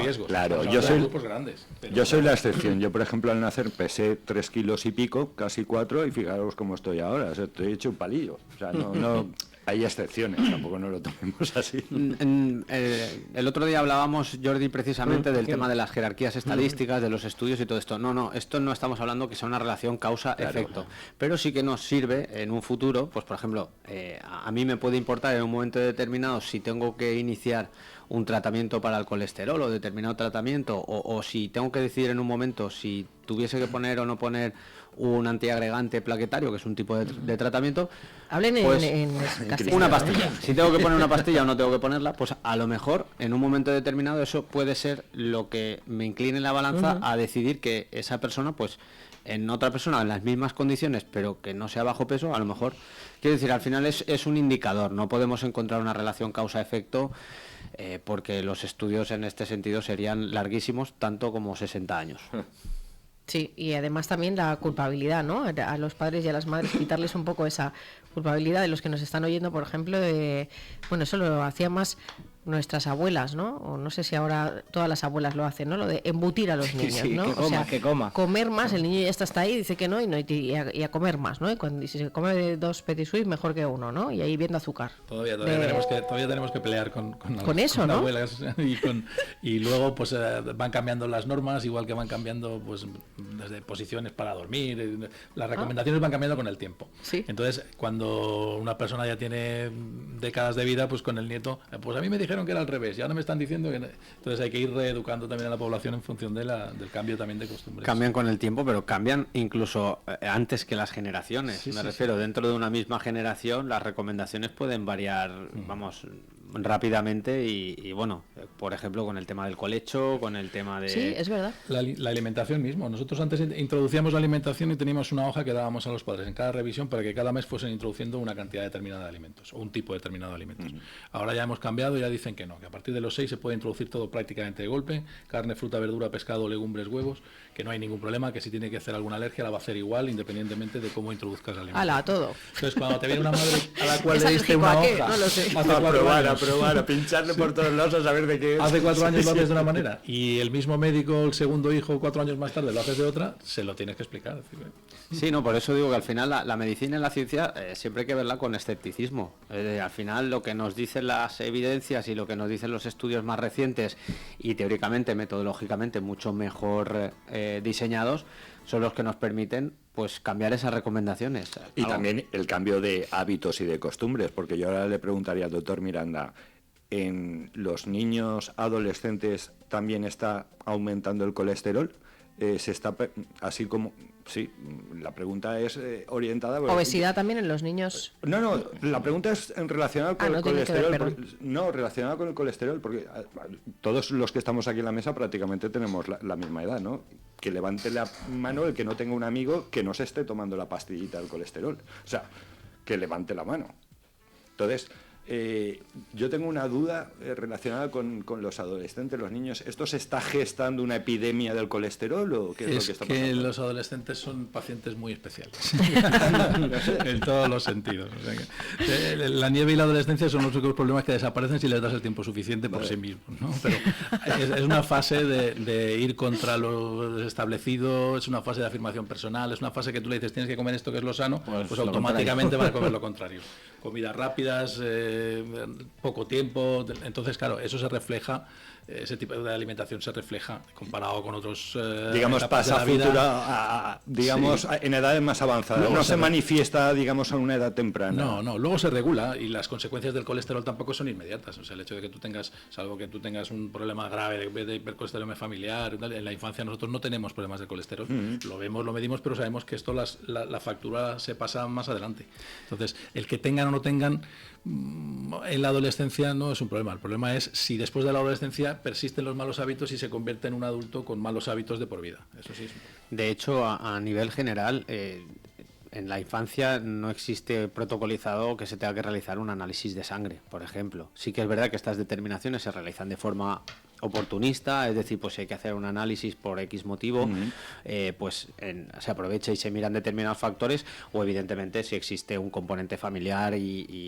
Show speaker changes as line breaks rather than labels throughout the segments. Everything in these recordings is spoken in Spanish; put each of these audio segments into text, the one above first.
riesgos.
Claro,
grupos grandes.
Yo soy la excepción. Yo, por ejemplo, al nacer pesé 3 kilos y pico, casi 4, y fijaros cómo estoy ahora. O sea, estoy hecho un palillo. O sea, no hay excepciones, tampoco nos lo tomemos así.
El otro día hablábamos, Jordi, precisamente del tema de las jerarquías estadísticas, de los estudios y todo esto. Esto no estamos hablando que sea una relación causa-efecto, claro. Pero sí que nos sirve en un futuro, pues por ejemplo, a mí me puede importar en un momento determinado si tengo que iniciar un tratamiento para el colesterol o determinado tratamiento, o si tengo que decidir en un momento si tuviese que poner o no poner un antiagregante plaquetario, que es un tipo de tratamiento.
Hablen
pues,
en castellano.
Una pastilla. Si tengo que poner una pastilla o no tengo que ponerla, pues a lo mejor en un momento determinado eso puede ser lo que me incline la balanza a decidir que esa persona, pues en otra persona en las mismas condiciones, pero que no sea bajo peso, a lo mejor, quiero decir, al final es un indicador. No podemos encontrar una relación causa-efecto porque los estudios en este sentido serían larguísimos, tanto como 60 años.
Sí, y además también la culpabilidad, ¿no? A los padres y a las madres quitarles un poco esa culpabilidad de los que nos están oyendo, por ejemplo, bueno, eso lo hacían más nuestras abuelas, ¿no? O no sé si ahora todas las abuelas lo hacen, ¿no? Lo de embutir a los niños, ¿no?
Que coma.
Comer más, el niño ya está ahí, dice que no, y a comer más, ¿no? Y si se come 2 petit suisse, mejor que 1, ¿no? Y ahí viendo azúcar.
Todavía tenemos que pelear con
eso,
con
¿no?
abuelas y luego pues van cambiando las normas, igual que van cambiando pues desde posiciones para dormir, las recomendaciones van cambiando con el tiempo.
¿Sí?
Entonces, cuando una persona ya tiene décadas de vida, pues con el nieto, pues a mí me dijeron que era al revés, y ahora me están diciendo que... Entonces hay que ir reeducando también a la población en función del cambio también de costumbres.
Cambian con el tiempo, pero cambian incluso antes que las generaciones. Me refiero, dentro de una misma generación las recomendaciones pueden variar, vamos, rápidamente y bueno, por ejemplo, con el tema del colecho, con el tema de...
Sí, es verdad.
La alimentación mismo. Nosotros antes introducíamos la alimentación y teníamos una hoja que dábamos a los padres en cada revisión para que cada mes fuesen introduciendo una cantidad determinada de alimentos o un tipo determinado de alimentos. Ahora ya hemos cambiado y ya dicen que no, que a partir de los 6 se puede introducir todo prácticamente de golpe, carne, fruta, verdura, pescado, legumbres, huevos, que no hay ningún problema, que si tiene que hacer alguna alergia la va a hacer igual, independientemente de cómo introduzcas el alimento.
¡Hala, todo!
Entonces, cuando te viene una madre a la cual le diste una hoja,
no lo sé.
A probar, a pincharle por todos lados a saber de qué es.
Hace 4 años lo haces de una manera y el mismo médico, el segundo hijo, 4 años más tarde lo haces de otra, se lo tienes que explicar.
Sí, no, por eso digo que al final la medicina y la ciencia siempre hay que verla con escepticismo. Al final lo que nos dicen las evidencias y lo que nos dicen los estudios más recientes y teóricamente, metodológicamente mucho mejor diseñados, son los que nos permiten pues cambiar esas recomendaciones.
Y también el cambio de hábitos y de costumbres, porque yo ahora le preguntaría al doctor Miranda, ¿en los niños adolescentes también está aumentando el colesterol? Se está así como... Sí, la pregunta es orientada...
¿Obesidad también en los niños?
No, la pregunta es relacionada con el colesterol. Relacionada con el colesterol, porque todos los que estamos aquí en la mesa prácticamente tenemos la misma edad, ¿no? Que levante la mano el que no tenga un amigo que no se esté tomando la pastillita del colesterol. O sea, que levante la mano. Entonces... yo tengo una duda relacionada con los adolescentes, los niños. ¿Esto se está gestando una epidemia del colesterol o qué es lo que está pasando?
Que los adolescentes son pacientes muy especiales en todos los sentidos. O sea que, la nieve y la adolescencia son los únicos problemas que desaparecen si les das el tiempo suficiente por sí mismos, ¿no? Pero es una fase de ir contra lo establecido, es una fase de afirmación personal, es una fase que tú le dices tienes que comer esto que es lo sano, pues automáticamente van a comer lo contrario. Comidas rápidas, poco tiempo, entonces claro, eso se refleja, ese tipo de alimentación se refleja comparado con otros
digamos pasa a futura digamos en edades más avanzadas, luego no se manifiesta digamos a una edad temprana.
No, luego se regula y las consecuencias del colesterol tampoco son inmediatas, o sea, el hecho de que tú tengas, salvo que tú tengas un problema grave de hipercolesterolemia familiar, en la infancia nosotros no tenemos problemas de colesterol, lo vemos, lo medimos, pero sabemos que esto la factura se pasa más adelante. Entonces, el que tengan o no tengan en la adolescencia no es un problema. El problema es si después de la adolescencia persisten los malos hábitos y se convierte en un adulto con malos hábitos de por vida. Eso sí es un problema.
De hecho, a nivel general, en la infancia no existe protocolizado que se tenga que realizar un análisis de sangre, por ejemplo. Sí que es verdad que estas determinaciones se realizan de forma oportunista, es decir, pues si hay que hacer un análisis por X motivo, se aprovecha y se miran determinados factores, o evidentemente si existe un componente familiar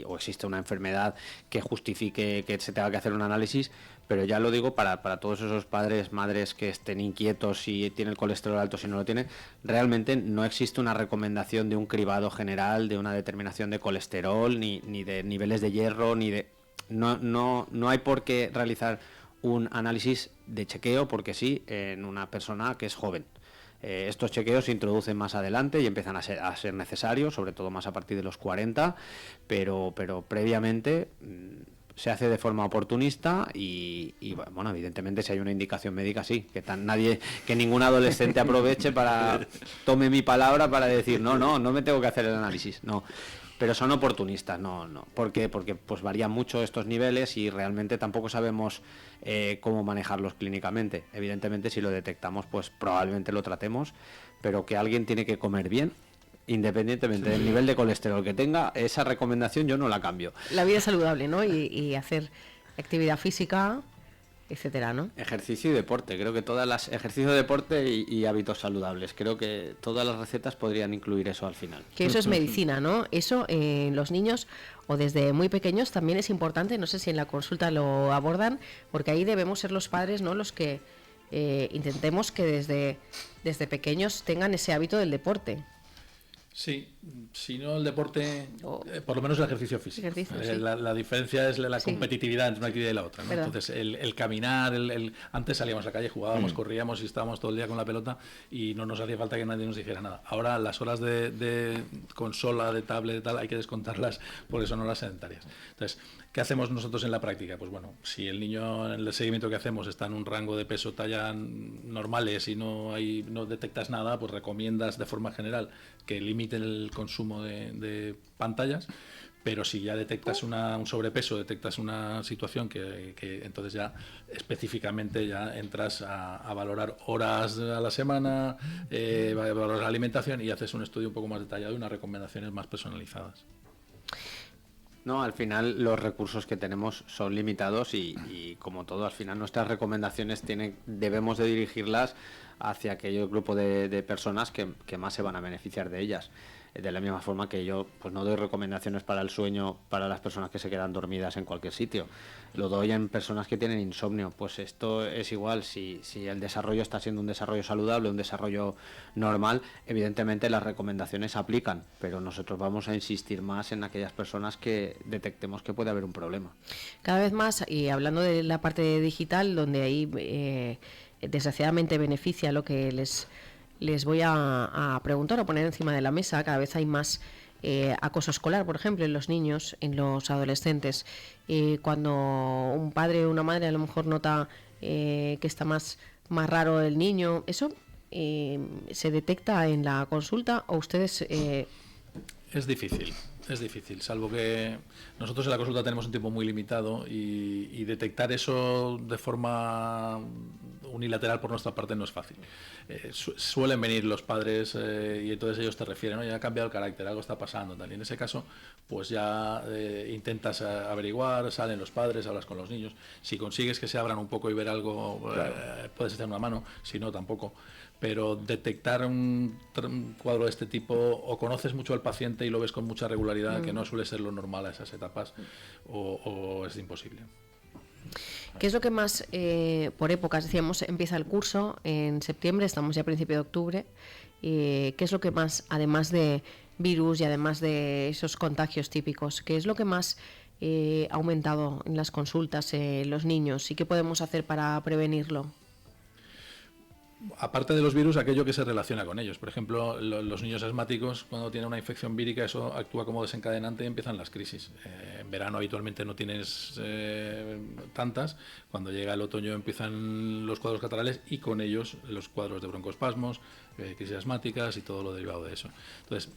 o existe una enfermedad que justifique que se tenga que hacer un análisis. Pero ya lo digo para todos esos padres, madres que estén inquietos si tienen el colesterol alto, si no lo tienen, realmente no existe una recomendación de un cribado general, de una determinación de colesterol, ni de niveles de hierro, no hay por qué realizar un análisis de chequeo porque sí en una persona que es joven. Estos chequeos se introducen más adelante y empiezan a ser necesarios, sobre todo más a partir de los 40, pero previamente se hace de forma oportunista y bueno, evidentemente si hay una indicación médica sí, que ningún adolescente aproveche tome mi palabra para decir no me tengo que hacer el análisis, no. Pero son oportunistas, no. ¿Por qué? Porque pues varían mucho estos niveles y realmente tampoco sabemos cómo manejarlos clínicamente. Evidentemente si lo detectamos pues probablemente lo tratemos, pero que alguien tiene que comer bien, independientemente del nivel de colesterol que tenga, esa recomendación yo no la cambio.
La vida saludable, ¿no? Y hacer actividad física, etcétera, ¿no?
Ejercicio y deporte, creo que ejercicio, deporte y hábitos saludables, creo que todas las recetas podrían incluir eso al final.
Que eso es medicina, ¿no? Eso en los niños o desde muy pequeños también es importante, no sé si en la consulta lo abordan, porque ahí debemos ser los padres, ¿no? Los que intentemos que desde pequeños tengan ese hábito del deporte.
Sí, si no el deporte, por lo menos el ejercicio físico.
Sí.
La diferencia es la competitividad entre una actividad y la otra, ¿no? Entonces el caminar, antes salíamos a la calle, jugábamos, corríamos y estábamos todo el día con la pelota y no nos hacía falta que nadie nos dijera nada. Ahora las horas de consola, de tablet, de tal, hay que descontarlas porque son horas sedentarias. Entonces, ¿qué hacemos nosotros en la práctica? Pues bueno, si el niño en el seguimiento que hacemos está en un rango de peso, talla normales y no detectas nada, pues recomiendas de forma general que limiten el consumo de pantallas, pero si ya detectas un sobrepeso, detectas una situación que entonces ya específicamente ya entras a valorar horas a la semana, valorar la alimentación y haces un estudio un poco más detallado y unas recomendaciones más personalizadas.
No, al final los recursos que tenemos son limitados y como todo, al final nuestras recomendaciones debemos de dirigirlas hacia aquel grupo de personas que más se van a beneficiar de ellas. De la misma forma que yo pues no doy recomendaciones para el sueño para las personas que se quedan dormidas en cualquier sitio. Lo doy en personas que tienen insomnio. Pues esto es igual, si el desarrollo está siendo un desarrollo saludable, un desarrollo normal, evidentemente las recomendaciones aplican, pero nosotros vamos a insistir más en aquellas personas que detectemos que puede haber un problema.
Cada vez más, y hablando de la parte digital, donde ahí desgraciadamente beneficia lo que les voy a preguntar o poner encima de la mesa, cada vez hay más acoso escolar, por ejemplo, en los niños, en los adolescentes. Cuando un padre o una madre a lo mejor nota que está más raro el niño, ¿eso se detecta en la consulta o ustedes...?
Es difícil, salvo que nosotros en la consulta tenemos un tiempo muy limitado y detectar eso de forma unilateral por nuestra parte no es fácil. Suelen venir los padres y entonces ellos te refieren, ya ha cambiado el carácter, algo está pasando, tal. Y en ese caso, pues ya intentas averiguar, salen los padres, hablas con los niños. Si consigues que se abran un poco y ver algo, claro, puedes echar una mano, si no, tampoco. Pero detectar un cuadro de este tipo, o conoces mucho al paciente y lo ves con mucha regularidad, que no suele ser lo normal a esas etapas, o es imposible.
¿Qué es lo que más, por épocas, decíamos, empieza el curso en septiembre, estamos ya a principio de octubre, qué es lo que más, además de virus y además de esos contagios típicos, qué es lo que más ha aumentado en las consultas los niños y qué podemos hacer para prevenirlo?
Aparte de los virus, aquello que se relaciona con ellos. Por ejemplo, los niños asmáticos, cuando tienen una infección vírica, eso actúa como desencadenante y empiezan las crisis. En verano habitualmente no tienes tantas. Cuando llega el otoño empiezan los cuadros catarrales y con ellos los cuadros de broncoespasmos, crisis asmáticas y todo lo derivado de eso. Entonces,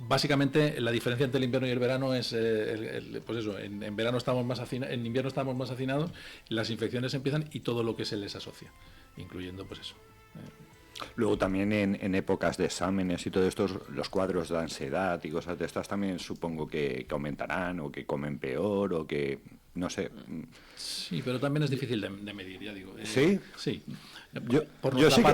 básicamente la diferencia entre el invierno y el verano es pues eso, en verano estamos más en invierno estamos más hacinados, las infecciones empiezan y todo lo que se les asocia, incluyendo pues eso.
Luego también en épocas de exámenes y todo esto, los cuadros de ansiedad y cosas de estas también supongo que aumentarán, o que comen peor, o que no sé.
Sí, pero también es difícil de medir, ya digo.
¿Sí?
Sí.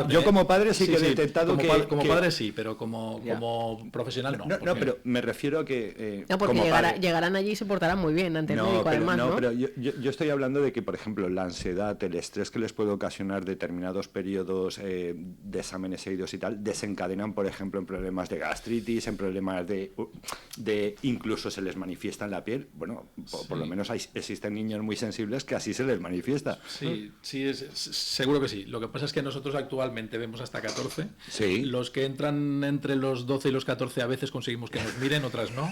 Yo como padre sí que he detectado
como padre sí, pero como profesional no.
No, pero me refiero a que...
no, porque llegarán allí y se portarán muy bien ante el médico, además, ¿no?
Pero yo estoy hablando de que, por ejemplo, la ansiedad, el estrés que les puede ocasionar determinados periodos de exámenes seguidos y tal, desencadenan, por ejemplo, en problemas de gastritis, en problemas de incluso se les manifiesta en la piel. Bueno, por lo menos existen niños muy sensibles que así se les manifiesta.
Sí, seguro que sí. Lo que pasa es que nosotros actualmente vemos hasta 14.
Sí.
Los que entran entre los 12 y los 14 a veces conseguimos que nos miren, otras no.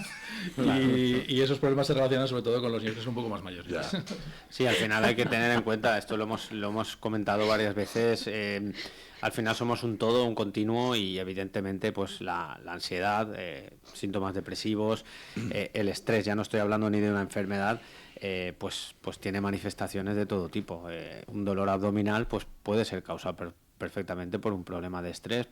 Claro. Y esos problemas se relacionan sobre todo con los niños que son un poco más mayores.
Ya.
Sí, al final hay que tener en cuenta, esto lo hemos comentado varias veces, al final somos un todo, un continuo, y evidentemente pues la ansiedad, síntomas depresivos, el estrés, ya no estoy hablando ni de una enfermedad, pues tiene manifestaciones de todo tipo. Un dolor abdominal pues puede ser causado perfectamente por un problema de estrés.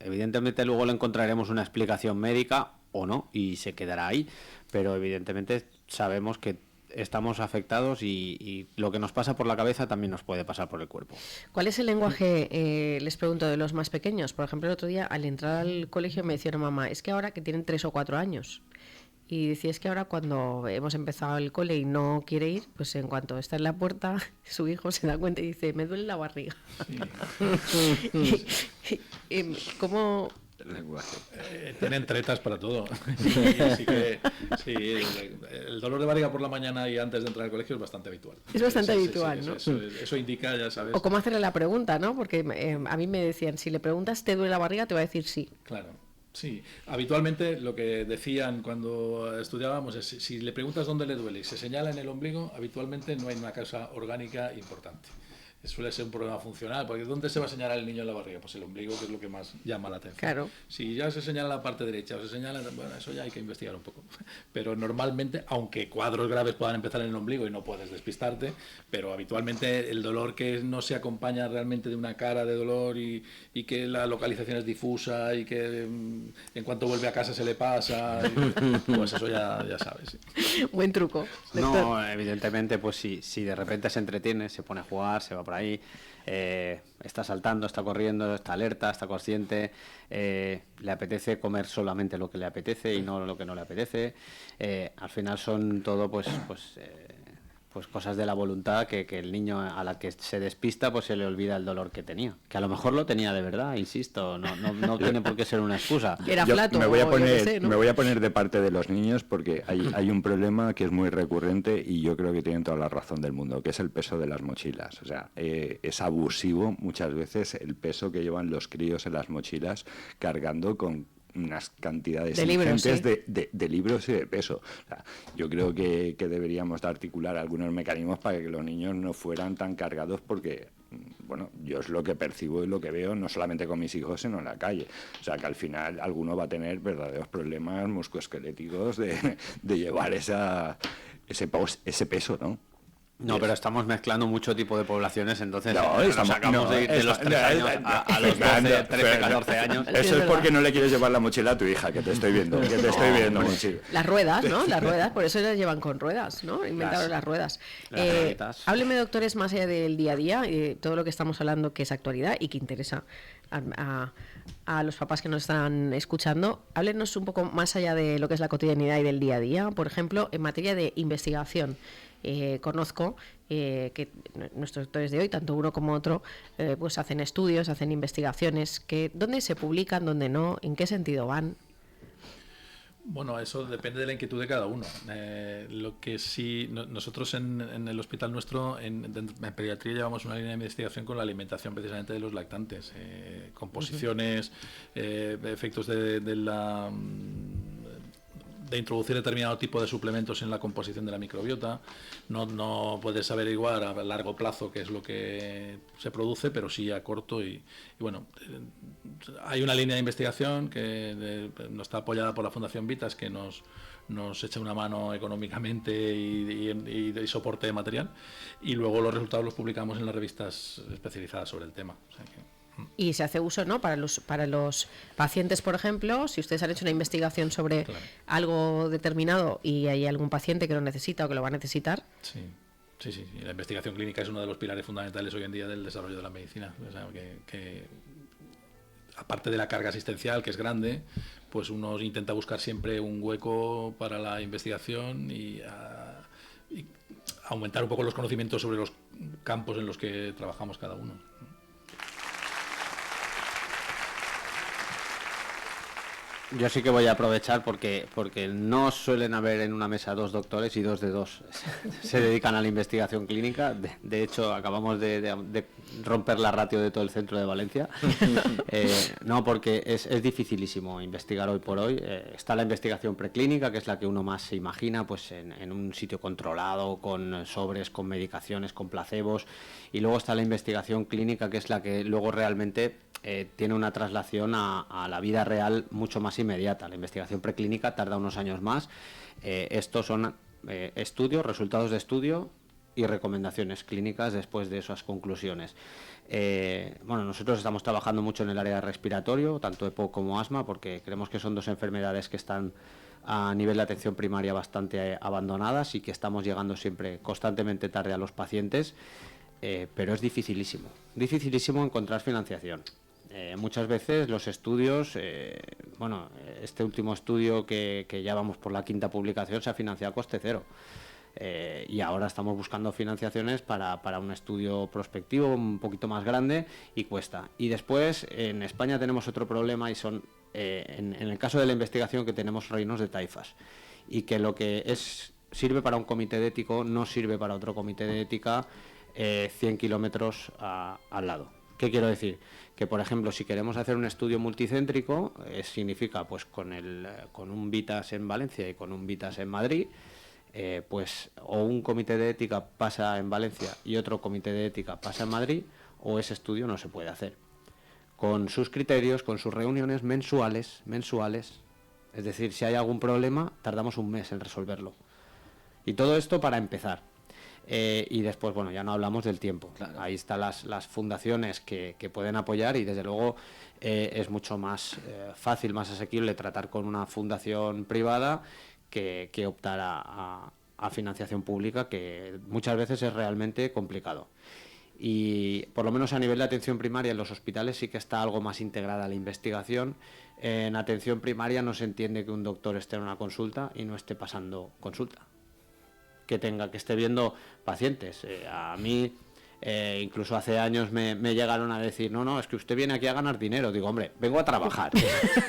Evidentemente luego le encontraremos una explicación médica o no y se quedará ahí, pero evidentemente sabemos que estamos afectados y lo que nos pasa por la cabeza también nos puede pasar por el cuerpo.
¿Cuál es el lenguaje, les pregunto, de los más pequeños? Por ejemplo, el otro día al entrar al colegio me decía mamá, es que ahora que tienen 3 o 4 años, y decía, es que ahora cuando hemos empezado el cole y no quiere ir, pues en cuanto está en la puerta, su hijo se da cuenta y dice, me duele la barriga. Sí. ¿Cómo...?
Tienen tretas para todo. El dolor de barriga por la mañana y antes de entrar al colegio es bastante habitual.
Es bastante habitual, ¿no?
Eso indica, ya sabes.
O cómo hacerle la pregunta, ¿no? Porque a mí me decían, si le preguntas, ¿te duele la barriga? Te va a decir sí.
Claro. Sí, habitualmente lo que decían cuando estudiábamos es si le preguntas dónde le duele y se señala en el ombligo, habitualmente no hay una causa orgánica importante. Suele ser un problema funcional, porque ¿dónde se va a señalar el niño en la barriga? Pues el ombligo, que es lo que más llama la atención.
Claro.
Si ya se señala la parte derecha o se señala, bueno, eso ya hay que investigar un poco. Pero normalmente, aunque cuadros graves puedan empezar en el ombligo y no puedes despistarte, pero habitualmente el dolor que no se acompaña realmente de una cara de dolor y que la localización es difusa y que en cuanto vuelve a casa se le pasa, pues eso ya sabes. Sí.
Buen truco.
No, evidentemente, pues si de repente se entretiene, se pone a jugar, se va por ahí, está saltando, está corriendo, está alerta, está consciente, le apetece comer solamente lo que le apetece y no lo que no le apetece, al final son todo pues cosas de la voluntad que el niño a la que se despista pues se le olvida el dolor que tenía, que a lo mejor lo tenía de verdad, insisto, no tiene por qué ser una excusa.
Era flato,
me voy a poner de parte de los niños porque hay un problema que es muy recurrente y yo creo que tienen toda la razón del mundo, que es el peso de las mochilas. O sea, es abusivo muchas veces el peso que llevan los críos en las mochilas cargando con unas cantidades ingentes de libros y de peso. O sea, yo creo que deberíamos de articular algunos mecanismos para que los niños no fueran tan cargados porque, bueno, yo es lo que percibo y lo que veo, no solamente con mis hijos, sino en la calle. O sea, que al final alguno va a tener verdaderos problemas musculoesqueléticos de llevar ese peso, ¿no?
No, pero estamos mezclando mucho tipo de poblaciones, entonces
sacamos
de los 3 años a los 12, 13, 14 años.
Eso es porque no le quieres llevar la mochila a tu hija, que te estoy viendo, mochila.
Las ruedas, ¿no? Las ruedas, por eso las llevan con ruedas, ¿no? Inventaron las ruedas. Hábleme, doctores, más allá del día a día, todo lo que estamos hablando que es actualidad y que interesa a los papás que nos están escuchando. Háblenos un poco más allá de lo que es la cotidianidad y del día a día, por ejemplo, en materia de investigación. Conozco que nuestros doctores de hoy, tanto uno como otro, pues hacen estudios, hacen investigaciones, ¿dónde se publican, dónde no, en qué sentido van?
Bueno, eso depende de la inquietud de cada uno. Lo que sí, nosotros en el hospital nuestro, en pediatría, llevamos una línea de investigación con la alimentación precisamente de los lactantes, composiciones, efectos de introducir determinado tipo de suplementos en la composición de la microbiota. No puedes averiguar a largo plazo qué es lo que se produce, pero sí a corto y bueno, hay una línea de investigación que no está apoyada por la Fundación Vitas, que nos echa una mano económicamente y soporte material, y luego los resultados los publicamos en las revistas especializadas sobre el tema. O sea que
Y se hace uso, ¿no? Para los pacientes, por ejemplo, si ustedes han hecho una investigación sobre algo determinado y hay algún paciente que lo necesita o que lo va a necesitar.
Sí. La investigación clínica es uno de los pilares fundamentales hoy en día del desarrollo de la medicina. O sea, que aparte de la carga asistencial, que es grande, pues uno intenta buscar siempre un hueco para la investigación y aumentar un poco los conocimientos sobre los campos en los que trabajamos cada uno.
Yo sí que voy a aprovechar porque no suelen haber en una mesa 2 doctores y 2 de 2 se dedican a la investigación clínica. De hecho, acabamos de romper la ratio de todo el centro de Valencia. No, porque es dificilísimo investigar hoy por hoy. Está la investigación preclínica, que es la que uno más se imagina, pues en un sitio controlado, con sobres, con medicaciones, con placebos. Y luego está la investigación clínica, que es la que luego realmente tiene una traslación a la vida real mucho más inmediata. La investigación preclínica tarda unos años más. Estos son estudios, resultados de estudio y recomendaciones clínicas después de esas conclusiones. Nosotros estamos trabajando mucho en el área respiratorio, tanto EPOC como asma, porque creemos que son 2 enfermedades que están a nivel de atención primaria bastante abandonadas y que estamos llegando siempre constantemente tarde a los pacientes, pero es dificilísimo encontrar financiación. Muchas veces los estudios, este último estudio que ya vamos por la 5ª publicación se ha financiado a coste cero. Y ahora estamos buscando financiaciones para un estudio prospectivo un poquito más grande y cuesta. Y después en España tenemos otro problema y son, en el caso de la investigación, que tenemos reinos de taifas y que lo que sirve para un comité de ético no sirve para otro comité de ética 100 kilómetros al lado. ¿Qué quiero decir? Que, por ejemplo, si queremos hacer un estudio multicéntrico, significa pues con un VITAS en Valencia y con un VITAS en Madrid, o un comité de ética pasa en Valencia y otro comité de ética pasa en Madrid, o ese estudio no se puede hacer. Con sus criterios, con sus reuniones mensuales, es decir, si hay algún problema, tardamos un mes en resolverlo. Y todo esto para empezar. Y después, ya no hablamos del tiempo. Claro. Ahí están las fundaciones que pueden apoyar y desde luego es mucho más fácil, más asequible tratar con una fundación privada que optar a financiación pública, que muchas veces es realmente complicado. Y por lo menos a nivel de atención primaria en los hospitales sí que está algo más integrada la investigación. En atención primaria no se entiende que un doctor esté en una consulta y no esté pasando consulta, que esté viendo pacientes. A mí, incluso hace años me llegaron a decir, no, es que usted viene aquí a ganar dinero. Digo, hombre, vengo a trabajar.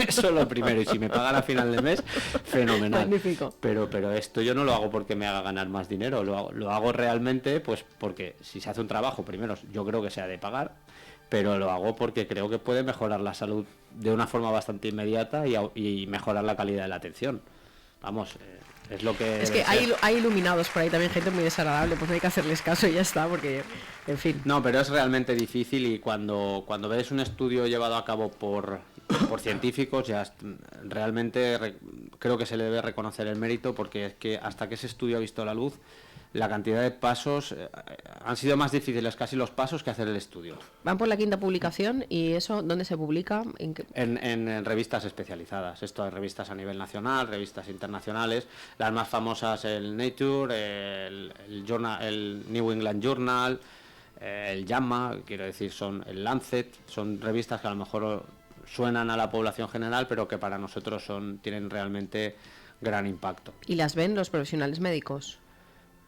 Eso es lo primero. Y si me pagan a final de mes, fenomenal.
Magnífico.
Pero esto yo no lo hago porque me haga ganar más dinero. Lo hago realmente pues porque si se hace un trabajo, primero yo creo que se ha de pagar, pero lo hago porque creo que puede mejorar la salud de una forma bastante inmediata y mejorar la calidad de la atención. Vamos... Es lo que
hay iluminados por ahí también, gente muy desagradable, pues no hay que hacerles caso y ya está, porque, en fin.
No, pero es realmente difícil y cuando ves un estudio llevado a cabo por científicos, ya realmente creo que se le debe reconocer el mérito, porque es que hasta que ese estudio ha visto la luz, la cantidad de pasos han sido más difíciles casi los pasos que hacer el estudio.
Van por la 5ª publicación y eso, ¿dónde se publica?
En revistas especializadas. Esto hay revistas a nivel nacional, revistas internacionales, las más famosas el Nature, el New England Journal, el JAMA, quiero decir, son el Lancet, son revistas que a lo mejor suenan a la población general, pero que para nosotros tienen realmente gran impacto.
¿Y las ven los profesionales médicos?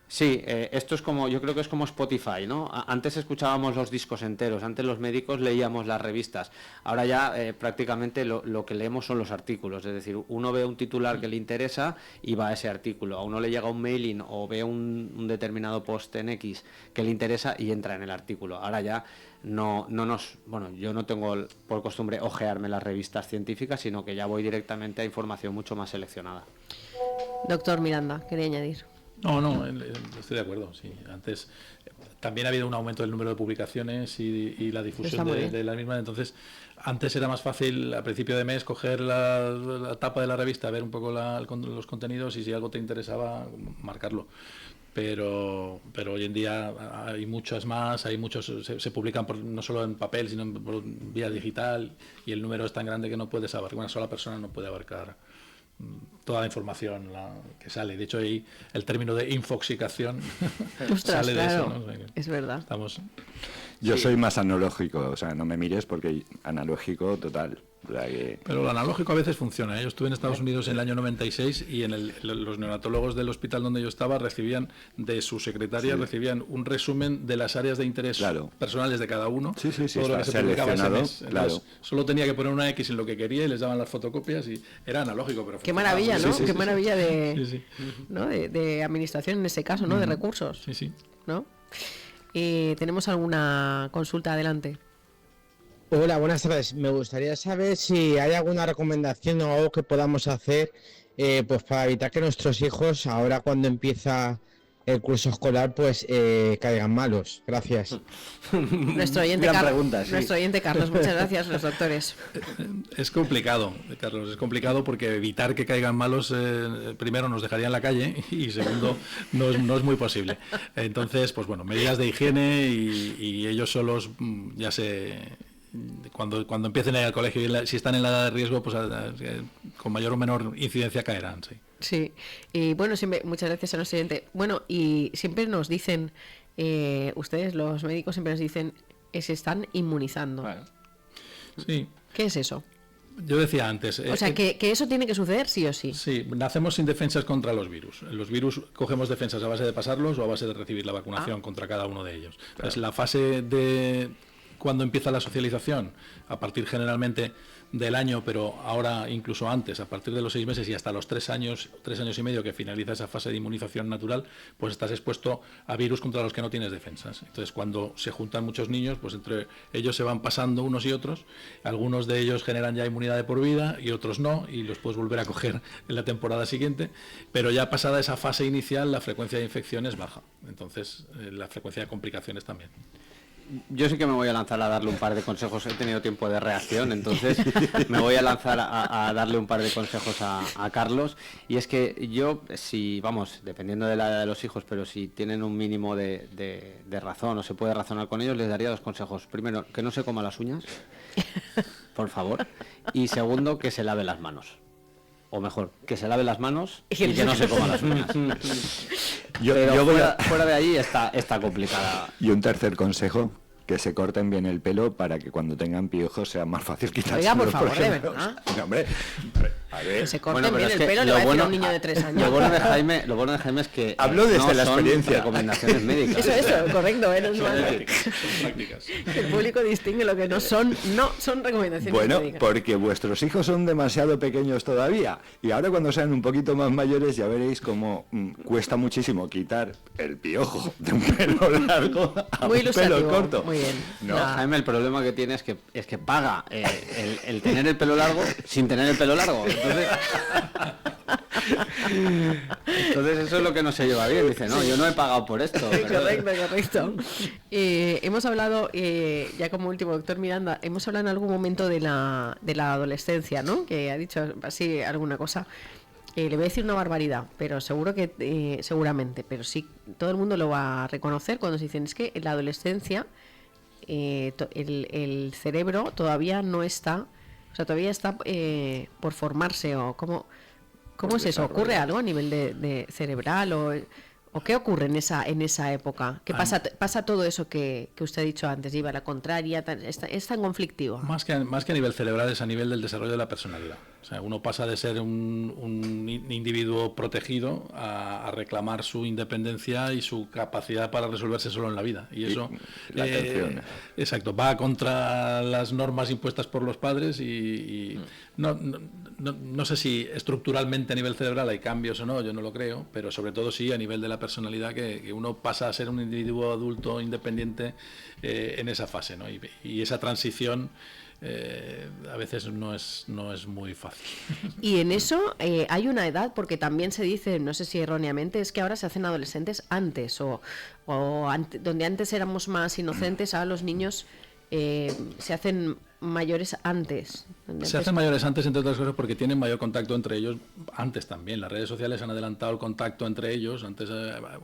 Sí, esto es yo creo que es como Spotify, ¿no? Antes escuchábamos los discos enteros, antes los médicos leíamos las revistas, ahora ya prácticamente lo que leemos son los artículos, es decir, uno ve un titular que le interesa y va a ese artículo, a uno le llega un mailing o ve un determinado post en X que le interesa y entra en el artículo. Ahora ya yo no tengo por costumbre ojearme las revistas científicas, sino que ya voy directamente a información mucho más seleccionada.
Doctor Miranda, quería añadir.
No, estoy de acuerdo, sí. Antes también ha habido un aumento del número de publicaciones y la difusión de las mismas. Entonces, antes era más fácil a principio de mes coger la tapa de la revista, ver un poco los contenidos y si algo te interesaba, marcarlo. pero hoy en día hay muchas más, hay muchos, se publican no solo en papel, sino por vía digital, y el número es tan grande que no puedes abarcar, una sola persona no puede abarcar toda la información que sale. De hecho, ahí el término de infoxicación sale de eso, ¿no? O sea,
es verdad.
Yo soy más analógico, o sea, no me mires porque analógico total.
Pero lo analógico a veces funciona, ¿eh? Yo estuve en Estados Unidos en el año 96 y los neonatólogos del hospital donde yo estaba recibían de su secretaria recibían un resumen de las áreas de interés personales de cada uno, todo lo que se publicaba ese mes. Entonces, solo tenía que poner una X en lo que quería y les daban las fotocopias y era analógico. Pero
qué maravilla, ¿no? Qué maravilla de, ¿no? de administración en ese caso, ¿no? De recursos.
Sí.
¿No? ¿Tenemos alguna consulta? Adelante.
Hola, buenas tardes. Me gustaría saber si hay alguna recomendación o algo que podamos hacer pues para evitar que nuestros hijos, ahora cuando empieza el curso escolar, pues caigan malos. Gracias.
Nuestro oyente Carlos, muchas gracias, los doctores.
Es complicado, Carlos, es complicado porque evitar que caigan malos, primero nos dejaría en la calle y segundo no es muy posible. Entonces, pues bueno, medidas de higiene y ellos solos ya cuando empiecen a ir al colegio y si están en la edad de riesgo, pues con mayor o menor incidencia caerán,
Sí, y bueno, siempre, muchas gracias a nuestro oyente. Bueno, y siempre nos dicen, ustedes los médicos siempre nos dicen, se están inmunizando.
Bueno. Sí.
¿Qué es eso?
Yo decía antes...
O sea, que eso tiene que suceder sí o sí.
Sí, nacemos sin defensas contra los virus. Los virus cogemos defensas a base de pasarlos o a base de recibir la vacunación contra cada uno de ellos. Claro. Entonces, la fase de... Cuando empieza la socialización, a partir generalmente del año, pero ahora incluso antes, a partir de los 6 meses y hasta los 3 años y medio que finaliza esa fase de inmunización natural, pues estás expuesto a virus contra los que no tienes defensas. Entonces, cuando se juntan muchos niños, pues entre ellos se van pasando unos y otros, algunos de ellos generan ya inmunidad de por vida y otros no, y los puedes volver a coger en la temporada siguiente, pero ya pasada esa fase inicial, la frecuencia de infecciones baja. Entonces, la frecuencia de complicaciones también.
Yo sí que me voy a lanzar a darle un par de consejos. He tenido tiempo de reacción, entonces me voy a lanzar a darle un par de consejos a Carlos. Y es que yo, si vamos, dependiendo de la edad de los hijos, pero si tienen un mínimo de razón o se puede razonar con ellos, les daría 2 consejos. Primero, que no se coma las uñas, por favor. Y segundo, que se lave las manos. O mejor, que se lave las manos y que no se coma las uñas. Pero fuera de ahí está complicada.
Y un tercer consejo, que se corten bien el pelo para que cuando tengan piojos sea más fácil quitarse.
Oiga, por favor, de verdad.
Hombre, a ver.
Que se corten bien el pelo, le va a decir a un niño de 3 años.
Lo bueno de Jaime es que
hablo desde
no
la experiencia.
Recomendaciones médicas.
Eso, correcto, ¿eh?
Prácticas.
El público distingue lo que no son recomendaciones
bueno,
médicas.
Porque vuestros hijos son demasiado pequeños todavía y ahora cuando sean un poquito más mayores ya veréis cómo cuesta muchísimo quitar el piojo de un pelo largo a
muy
un pelo corto.
Muy bien.
No, Jaime, el problema que tiene es que paga el tener el pelo largo sin tener el pelo largo. Entonces eso es lo que no se lleva bien. Dice, no, yo no he pagado por esto.
Correcto. Hemos hablado, ya como último, doctor Miranda, hemos hablado en algún momento de la adolescencia, ¿no? Que ha dicho así alguna cosa. Le voy a decir una barbaridad, pero seguramente, pero sí, todo el mundo lo va a reconocer cuando se dicen, es que en la adolescencia el cerebro todavía no está, o sea, todavía está por formarse, o ¿cómo es eso? ¿Ocurre algo a nivel de cerebral o qué ocurre en esa época? ¿Qué pasa todo eso que usted ha dicho antes, lleva a la contraria, es tan conflictivo?
Más que a nivel cerebral, es a nivel del desarrollo de la personalidad. O sea, uno pasa de ser un individuo protegido a reclamar su independencia y su capacidad para resolverse solo en la vida. Y eso,
la atención.
Exacto, va contra las normas impuestas por los padres y no sé si estructuralmente a nivel cerebral hay cambios o no, yo no lo creo, pero sobre todo sí a nivel de la personalidad, que uno pasa a ser un individuo adulto independiente en esa fase, ¿no? Y esa transición a veces no es muy fácil.
Y en eso hay una edad, porque también se dice, no sé si erróneamente, es que ahora se hacen adolescentes antes, donde antes éramos más inocentes, ahora los niños se hacen mayores antes.
Se hacen mayores antes, entre otras cosas, porque tienen mayor contacto entre ellos antes también. Las redes sociales han adelantado el contacto entre ellos. Antes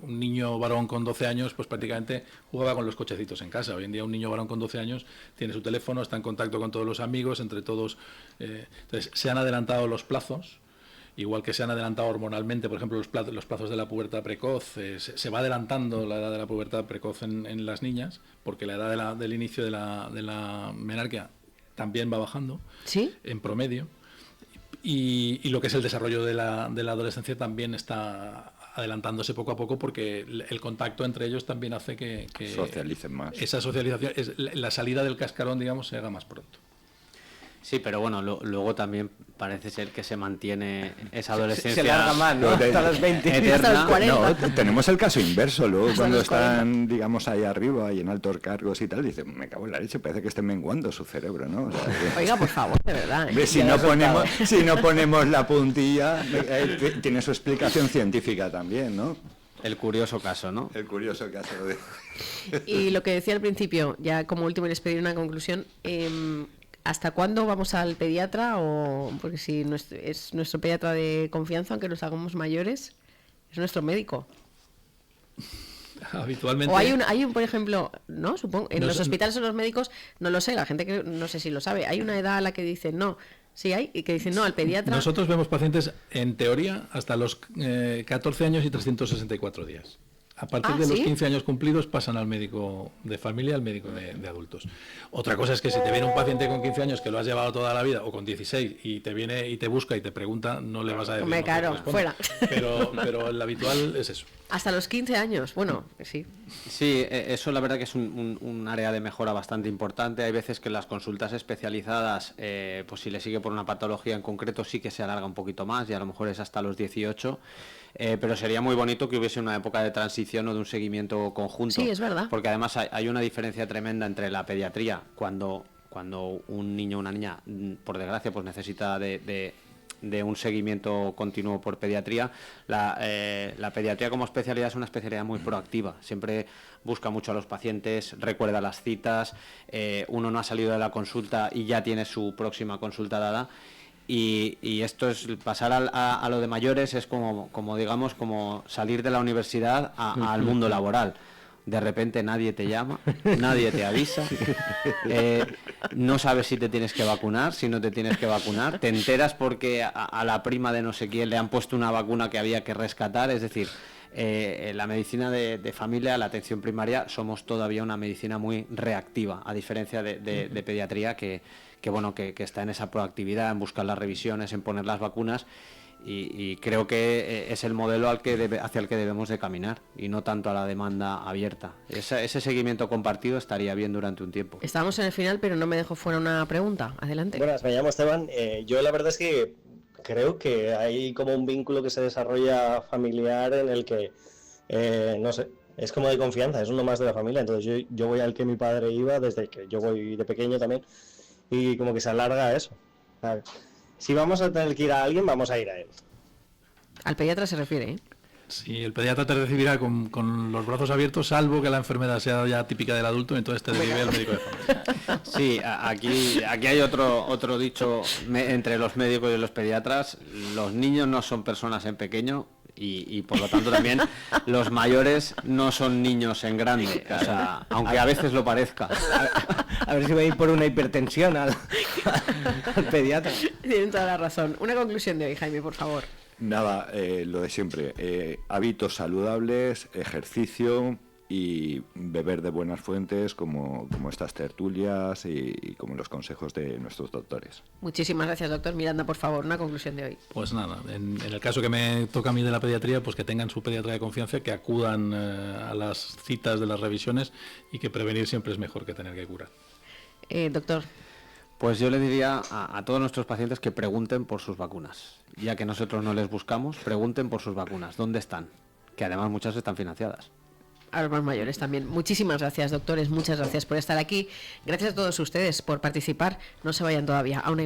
un niño varón con 12 años pues prácticamente jugaba con los cochecitos en casa. Hoy en día un niño varón con 12 años tiene su teléfono, está en contacto con todos los amigos, entre todos. Entonces se han adelantado los plazos. Igual que se han adelantado hormonalmente, por ejemplo, los plazos de la pubertad precoz, se va adelantando la edad de la pubertad precoz en las niñas, porque la edad del inicio de la menarquia también va bajando,
¿sí?, en
promedio, y lo que es el desarrollo de la adolescencia también está adelantándose poco a poco, porque el contacto entre ellos también hace que
socialicen más.
Esa socialización, la salida del cascarón, digamos, se haga más pronto.
Sí, pero bueno, luego también parece ser que se mantiene esa adolescencia.
Se larga más, ¿no? Hasta los 20.
Hasta los 40.
No, tenemos el caso inverso, luego cuando están, digamos, ahí arriba y en altos cargos y tal, dicen, me cago en la leche, parece que esté menguando su cerebro, ¿no? O sea,
oiga, por favor, de verdad.
Si no ponemos la puntilla, tiene su explicación científica también, ¿no?
El curioso caso, ¿no?
El curioso caso de...
Y lo que decía al principio, ya como último les pedí una conclusión, ¿hasta cuándo vamos al pediatra? O porque si es nuestro pediatra de confianza, aunque nos hagamos mayores, es nuestro médico.
Habitualmente.
O hay un, por ejemplo, ¿no? Supongo, en los hospitales o los médicos, no lo sé, la gente que no sé si lo sabe, hay una edad a la que dicen no. Sí hay, y que dicen no al pediatra.
Nosotros vemos pacientes, en teoría, hasta los 14 años y 364 días. A partir de los 15 años cumplidos pasan al médico de familia, al médico de adultos. Otra cosa es que si te viene un paciente con 15 años que lo has llevado toda la vida, o con 16, y te viene y te busca y te pregunta, no le vas a decir.
Me caro, fuera.
Pero el habitual es eso.
Hasta los 15 años, bueno, sí.
Sí, eso la verdad que es un área de mejora bastante importante. Hay veces que las consultas especializadas, pues si le sigue por una patología en concreto, sí que se alarga un poquito más, y a lo mejor es hasta los 18. Pero sería muy bonito que hubiese una época de transición o de un seguimiento conjunto.
Sí, es verdad.
Porque además hay una diferencia tremenda entre la pediatría, cuando un niño o una niña, por desgracia, pues necesita de un seguimiento continuo por pediatría. La pediatría como especialidad es una especialidad muy proactiva. Siempre busca mucho a los pacientes, recuerda las citas, uno no ha salido de la consulta y ya tiene su próxima consulta dada. Y esto es pasar a lo de mayores, es como digamos, como salir de la universidad al mundo laboral. De repente nadie te llama, nadie te avisa, no sabes si te tienes que vacunar, si no te tienes que vacunar, te enteras porque a la prima de no sé quién le han puesto una vacuna que había que rescatar. Es decir, la medicina de familia, la atención primaria, somos todavía una medicina muy reactiva, a diferencia de pediatría que está en esa proactividad, en buscar las revisiones, en poner las vacunas, y creo que es el modelo hacia el que debemos de caminar, y no tanto a la demanda abierta. Ese seguimiento compartido estaría bien durante un tiempo.
Estamos en el final, pero no me dejo fuera una pregunta. Adelante.
Buenas, me llamo Esteban. Yo la verdad es que creo que hay como un vínculo que se desarrolla familiar en el que, no sé, es como de confianza, es uno más de la familia. Entonces yo voy al que mi padre iba desde que yo voy de pequeño también, y como que se alarga eso. Si vamos a tener que ir a alguien, vamos a ir a él.
Al pediatra se refiere, ¿eh?
Sí, el pediatra te recibirá con los brazos abiertos, salvo que la enfermedad sea ya típica del adulto, entonces te derive al médico de familia.
Sí, aquí hay otro dicho entre los médicos y los pediatras: los niños no son personas en pequeño, y por lo tanto también los mayores no son niños en grande, o sea, aunque a veces lo parezca.
A ver si voy a ir por una hipertensión al pediatra.
Tienen toda la razón. Una conclusión de hoy, Jaime, por favor.
Nada, lo de siempre. Hábitos saludables, ejercicio y beber de buenas fuentes como estas tertulias y como los consejos de nuestros doctores.
Muchísimas gracias, doctor Miranda. Por favor, una conclusión de hoy.
Pues nada, en el caso que me toca a mí de la pediatría, pues que tengan su pediatra de confianza, que acudan a las citas de las revisiones, y que prevenir siempre es mejor que tener que curar.
Doctor.
Pues yo le diría a todos nuestros pacientes que pregunten por sus vacunas. Ya que nosotros no les buscamos, pregunten por sus vacunas. ¿Dónde están? Que además muchas están financiadas.
A los más mayores también. Muchísimas gracias, doctores. Muchas gracias por estar aquí. Gracias a todos ustedes por participar. No se vayan todavía. Aún hay más.